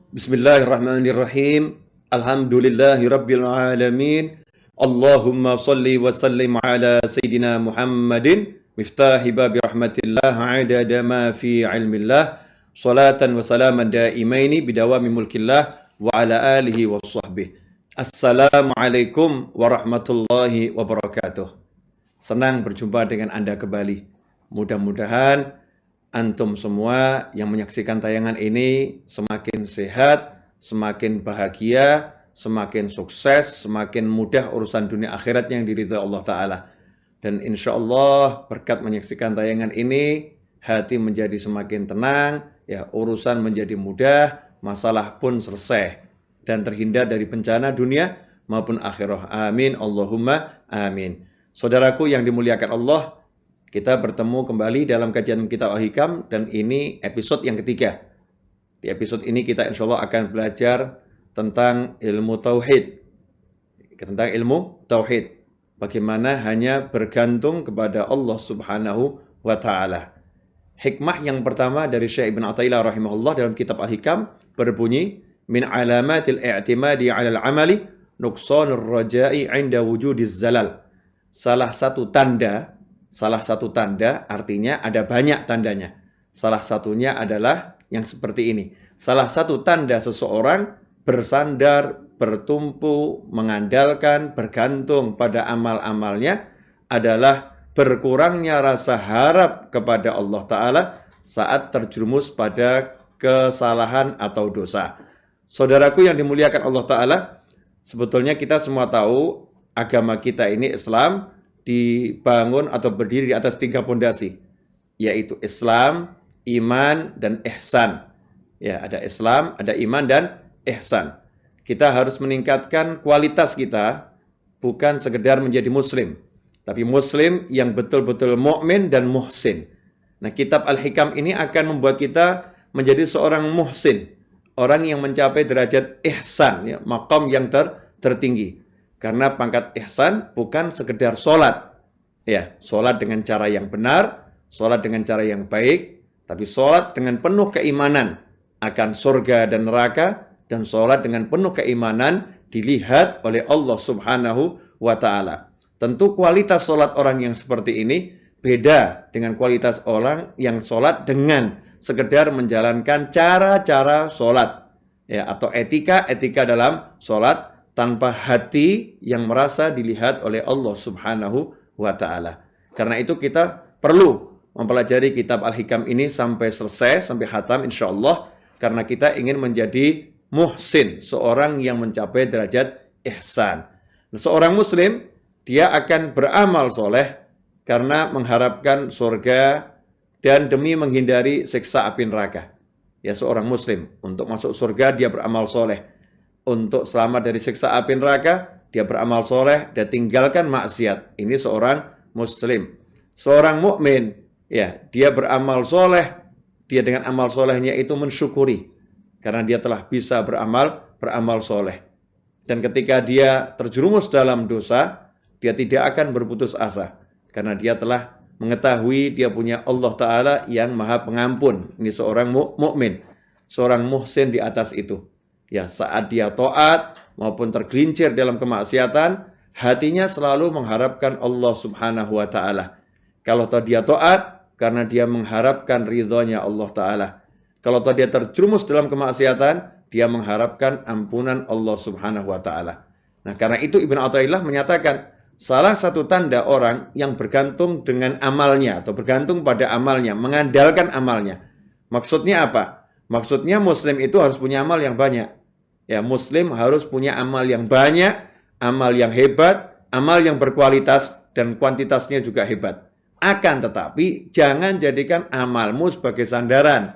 Bismillahirrahmanirrahim. Alhamdulillahirabbil alamin. Allahumma shalli wa sallim ala sayidina Muhammadin miftahi babi rahmatillah adada ma fi ilmillah salatan wa salaman daimaini bidawami mulkillah wa ala alihi wa sahbihi. Assalamualaikum warahmatullahi wabarakatuh. Senang berjumpa dengan Anda kembali. Mudah-mudahan antum semua yang menyaksikan tayangan ini semakin sehat, semakin bahagia, semakin sukses, semakin mudah urusan dunia akhirat yang diridhai Allah Ta'ala. Dan insya Allah berkat menyaksikan tayangan ini, hati menjadi semakin tenang, ya urusan menjadi mudah, masalah pun selesai, dan terhindar dari bencana dunia maupun akhirat. Amin, Allahumma amin. Saudaraku yang dimuliakan Allah, kita bertemu kembali dalam kajian kitab Al-Hikam dan ini episode yang ketiga. Di episode ini kita insya Allah akan belajar tentang ilmu tauhid. Tentang ilmu tauhid. Bagaimana hanya bergantung kepada Allah Subhanahu wa Ta'ala. Hikmah yang pertama dari Syekh Ibn Athaillah rahimahullah dalam kitab Al-Hikam berbunyi, min alamatil i'timadi 'alal 'amali nuqsanur raja'i 'inda wujudiz zalal. Salah satu tanda artinya ada banyak tandanya. Salah satunya adalah yang seperti ini. Salah satu tanda seseorang bersandar, bertumpu, mengandalkan, bergantung pada amal-amalnya adalah berkurangnya rasa harap kepada Allah Ta'ala saat terjerumus pada kesalahan atau dosa. Saudaraku yang dimuliakan Allah Ta'ala, sebetulnya kita semua tahu agama kita ini Islam dibangun atau berdiri di atas 3 pondasi, yaitu Islam, iman, dan ihsan. Ya, ada Islam, ada iman, dan ihsan. Kita harus meningkatkan kualitas kita, bukan sekedar menjadi muslim, tapi muslim yang betul-betul mukmin dan muhsin. Nah, kitab Al-Hikam ini akan membuat kita menjadi seorang muhsin, orang yang mencapai derajat ihsan, ya, maqam yang tertinggi. Karena pangkat ihsan bukan sekedar sholat. Ya, sholat dengan cara yang benar, sholat dengan cara yang baik, tapi sholat dengan penuh keimanan akan surga dan neraka, dan sholat dengan penuh keimanan dilihat oleh Allah Subhanahu wa Ta'ala. Tentu kualitas sholat orang yang seperti ini beda dengan kualitas orang yang sholat dengan sekedar menjalankan cara-cara sholat, ya, atau etika dalam sholat, tanpa hati yang merasa dilihat oleh Allah Subhanahu wa Ta'ala. Karena itu kita perlu mempelajari kitab Al-Hikam ini sampai selesai, sampai khatam insyaAllah. Karena kita ingin menjadi muhsin, seorang yang mencapai derajat ihsan. Seorang muslim, dia akan beramal soleh karena mengharapkan surga dan demi menghindari siksa api neraka. Ya, seorang muslim, untuk masuk surga dia beramal soleh. Untuk selamat dari siksa api neraka, dia beramal soleh dan tinggalkan maksiat. Ini seorang muslim. Seorang mukmin, ya, dia beramal soleh, dia dengan amal solehnya itu mensyukuri karena dia telah bisa beramal soleh. Dan ketika dia terjerumus dalam dosa, dia tidak akan berputus asa karena dia telah mengetahui dia punya Allah Ta'ala yang Maha Pengampun. Ini seorang mukmin, seorang muhsin di atas itu. Ya, saat dia taat maupun tergelincir dalam kemaksiatan, hatinya selalu mengharapkan Allah Subhanahu wa Ta'ala. Kalau dia taat, karena dia mengharapkan ridhonya Allah Ta'ala. Kalau dia terjerumus dalam kemaksiatan, dia mengharapkan ampunan Allah Subhanahu wa Ta'ala. Nah, karena itu Ibn Athaillah menyatakan, salah satu tanda orang yang bergantung dengan amalnya, atau bergantung pada amalnya, mengandalkan amalnya. Maksudnya apa? Maksudnya muslim itu harus punya amal yang banyak. Ya, muslim harus punya amal yang banyak, amal yang hebat, amal yang berkualitas, dan kuantitasnya juga hebat. Akan tetapi, jangan jadikan amalmu sebagai sandaran.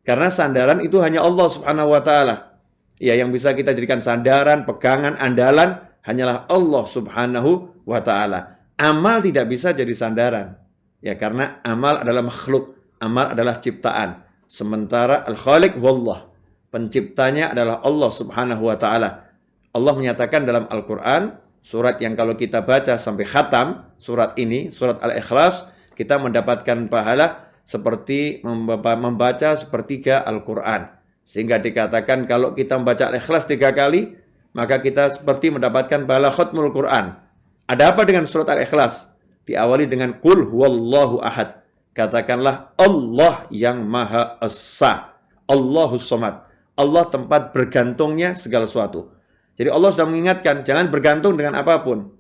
Karena sandaran itu hanya Allah Subhanahu wa Ta'ala. Ya, yang bisa kita jadikan sandaran, pegangan, andalan, hanyalah Allah Subhanahu wa Ta'ala. Amal tidak bisa jadi sandaran. Ya, karena amal adalah makhluk, amal adalah ciptaan. Sementara Al-Khaliq wallah, penciptanya adalah Allah Subhanahu wa Ta'ala. Allah menyatakan dalam Al-Quran, surat yang kalau kita baca sampai khatam, surat ini, surat Al-Ikhlas, kita mendapatkan pahala seperti membaca sepertiga Al-Quran. Sehingga dikatakan kalau kita membaca Al-Ikhlas 3 kali, maka kita seperti mendapatkan pahala khatmul Quran. Ada apa dengan surat Al-Ikhlas? Diawali dengan Qul huwallahu ahad. Katakanlah Allah yang Maha Esa. Allahus Somad. Allah tempat bergantungnya segala sesuatu. Jadi Allah sudah mengingatkan, jangan bergantung dengan apapun.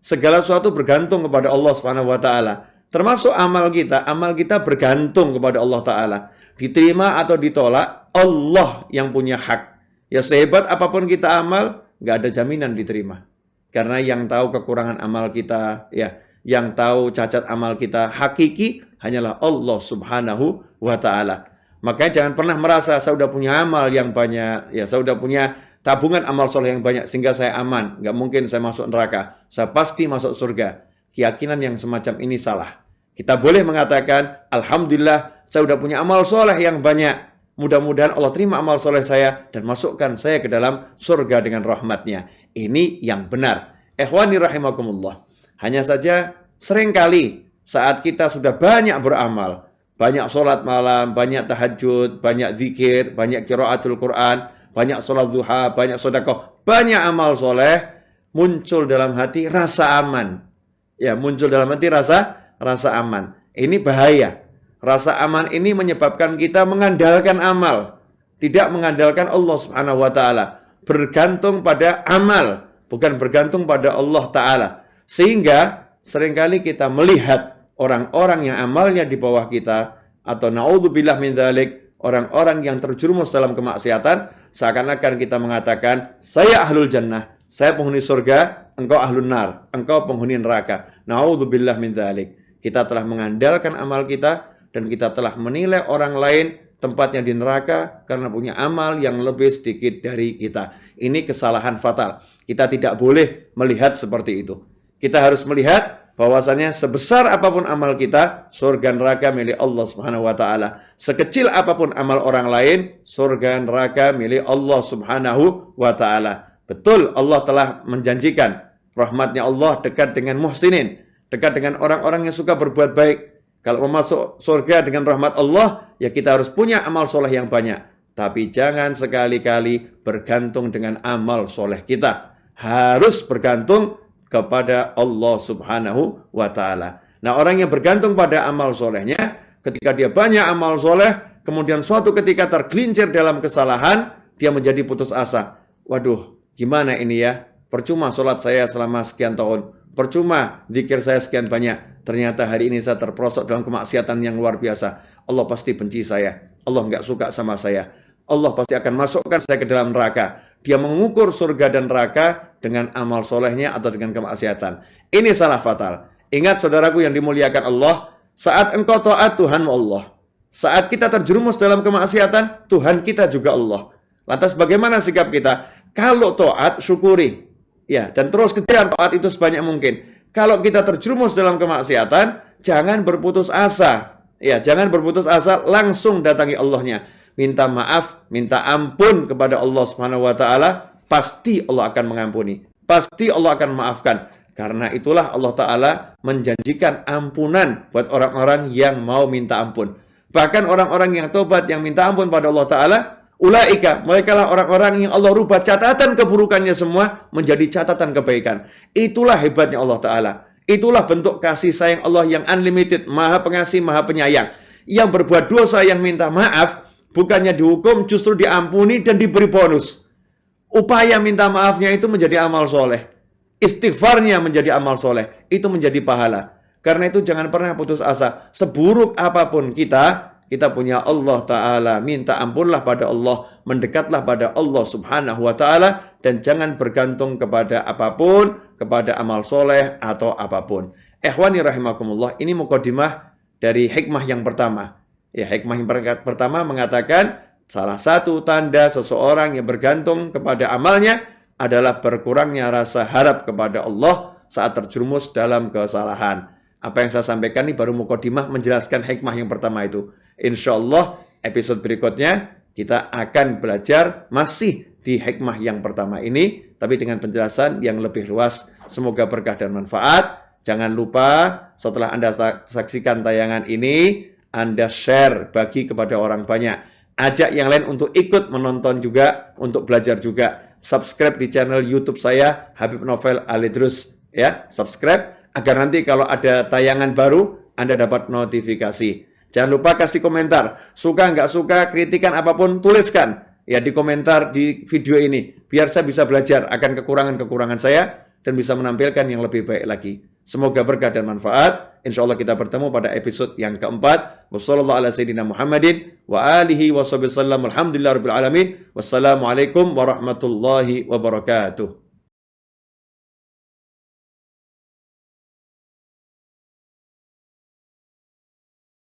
Segala sesuatu bergantung kepada Allah Subhanahu wa taala. Termasuk amal kita bergantung kepada Allah taala. Diterima atau ditolak, Allah yang punya hak. Ya sehebat apapun kita amal, nggak ada jaminan diterima. Karena yang tahu kekurangan amal kita, ya, yang tahu cacat amal kita hakiki hanyalah Allah Subhanahu wa taala. Makanya jangan pernah merasa saya sudah punya amal yang banyak, ya saya sudah punya tabungan amal soleh yang banyak sehingga saya aman. Nggak mungkin saya masuk neraka, saya pasti masuk surga. Keyakinan yang semacam ini salah. Kita boleh mengatakan, Alhamdulillah saya sudah punya amal soleh yang banyak. Mudah-mudahan Allah terima amal soleh saya dan masukkan saya ke dalam surga dengan rahmatnya. Ini yang benar. Ikhwani rahimakumullah. Hanya saja seringkali saat kita sudah banyak beramal, banyak sholat malam, banyak tahajud, banyak zikir, banyak qiraatul Quran, banyak sholat duha, banyak sedekah, banyak amal soleh, muncul dalam hati rasa aman. Ya, muncul dalam hati rasa aman. Ini bahaya. Rasa aman ini menyebabkan kita mengandalkan amal, tidak mengandalkan Allah Subhanahu wa taala, bergantung pada amal, bukan bergantung pada Allah taala. Sehingga seringkali kita melihat orang-orang yang amalnya di bawah kita, atau naudzubillah min dzalik, orang-orang yang terjerumus dalam kemaksiatan, seakan-akan kita mengatakan, saya ahlul jannah, saya penghuni surga, engkau ahlun nar, engkau penghuni neraka. Naudzubillah min dzalik. Kita telah mengandalkan amal kita dan kita telah menilai orang lain tempatnya di neraka karena punya amal yang lebih sedikit dari kita. Ini kesalahan fatal. Kita tidak boleh melihat seperti itu. Kita harus melihat bahwasanya sebesar apapun amal kita, surga neraka milik Allah Subhanahu wa taala. Sekecil apapun amal orang lain, surga neraka milik Allah Subhanahu wa taala. Betul, Allah telah menjanjikan rahmatnya Allah dekat dengan muhsinin, dekat dengan orang-orang yang suka berbuat baik. Kalau mau masuk surga dengan rahmat Allah, ya kita harus punya amal soleh yang banyak. Tapi jangan sekali-kali bergantung dengan amal soleh kita. Harus bergantung kepada Allah Subhanahu wa ta'ala. Nah, orang yang bergantung pada amal solehnya, ketika dia banyak amal soleh, kemudian suatu ketika tergelincir dalam kesalahan, dia menjadi putus asa. Waduh, gimana ini ya? Percuma sholat saya selama sekian tahun. Percuma zikir saya sekian banyak. Ternyata hari ini saya terperosok dalam kemaksiatan yang luar biasa. Allah pasti benci saya. Allah nggak suka sama saya. Allah pasti akan masukkan saya ke dalam neraka. Dia mengukur surga dan neraka dengan amal solehnya atau dengan kemaksiatan. Ini salah fatal. Ingat saudaraku yang dimuliakan Allah, saat engkau taat Tuhanmu Allah. Saat kita terjerumus dalam kemaksiatan, Tuhan kita juga Allah. Lantas bagaimana sikap kita? Kalau taat, syukuri. Ya, dan terus kejar taat itu sebanyak mungkin. Kalau kita terjerumus dalam kemaksiatan, jangan berputus asa. Ya, jangan berputus asa, langsung datangi Allahnya. Minta maaf, minta ampun kepada Allah Subhanahu wa taala, pasti Allah akan mengampuni. Pasti Allah akan memaafkan. Karena itulah Allah taala menjanjikan ampunan buat orang-orang yang mau minta ampun. Bahkan orang-orang yang tobat, yang minta ampun pada Allah taala, ulaika, mereka lah orang-orang yang Allah rubah catatan keburukannya semua menjadi catatan kebaikan. Itulah hebatnya Allah Ta'ala. Itulah bentuk kasih sayang Allah yang unlimited, maha pengasih, maha penyayang. Yang berbuat dosa, yang minta maaf, bukannya dihukum, justru diampuni dan diberi bonus. Upaya minta maafnya itu menjadi amal soleh. Istighfarnya menjadi amal soleh. Itu menjadi pahala. Karena itu jangan pernah putus asa. Seburuk apapun kita punya Allah Ta'ala, minta ampunlah pada Allah, mendekatlah pada Allah Subhanahu wa Ta'ala, dan jangan bergantung kepada apapun, kepada amal soleh atau apapun. Ikhwani rahimakumullah, ini mukadimah dari hikmah yang pertama. Ya, hikmah yang pertama mengatakan, salah satu tanda seseorang yang bergantung kepada amalnya adalah berkurangnya rasa harap kepada Allah saat terjerumus dalam kesalahan. Apa yang saya sampaikan ini baru mukadimah menjelaskan hikmah yang pertama itu. Insya Allah episode berikutnya kita akan belajar masih di hikmah yang pertama ini, tapi dengan penjelasan yang lebih luas. Semoga berkah dan manfaat. Jangan lupa setelah Anda saksikan tayangan ini, Anda share, bagi kepada orang banyak. Ajak yang lain untuk ikut menonton juga, untuk belajar juga. Subscribe di channel YouTube saya, Habib Novel Alidrus. Ya, subscribe agar nanti kalau ada tayangan baru, Anda dapat notifikasi. Jangan lupa kasih komentar. Suka nggak suka, kritikan apapun, tuliskan. Ya, di komentar di video ini. Biar saya bisa belajar akan kekurangan-kekurangan saya dan bisa menampilkan yang lebih baik lagi. Semoga berkah dan manfaat. Insya Allah kita bertemu pada episode yang keempat. Wassalamualaikum warahmatullahi wabarakatuh.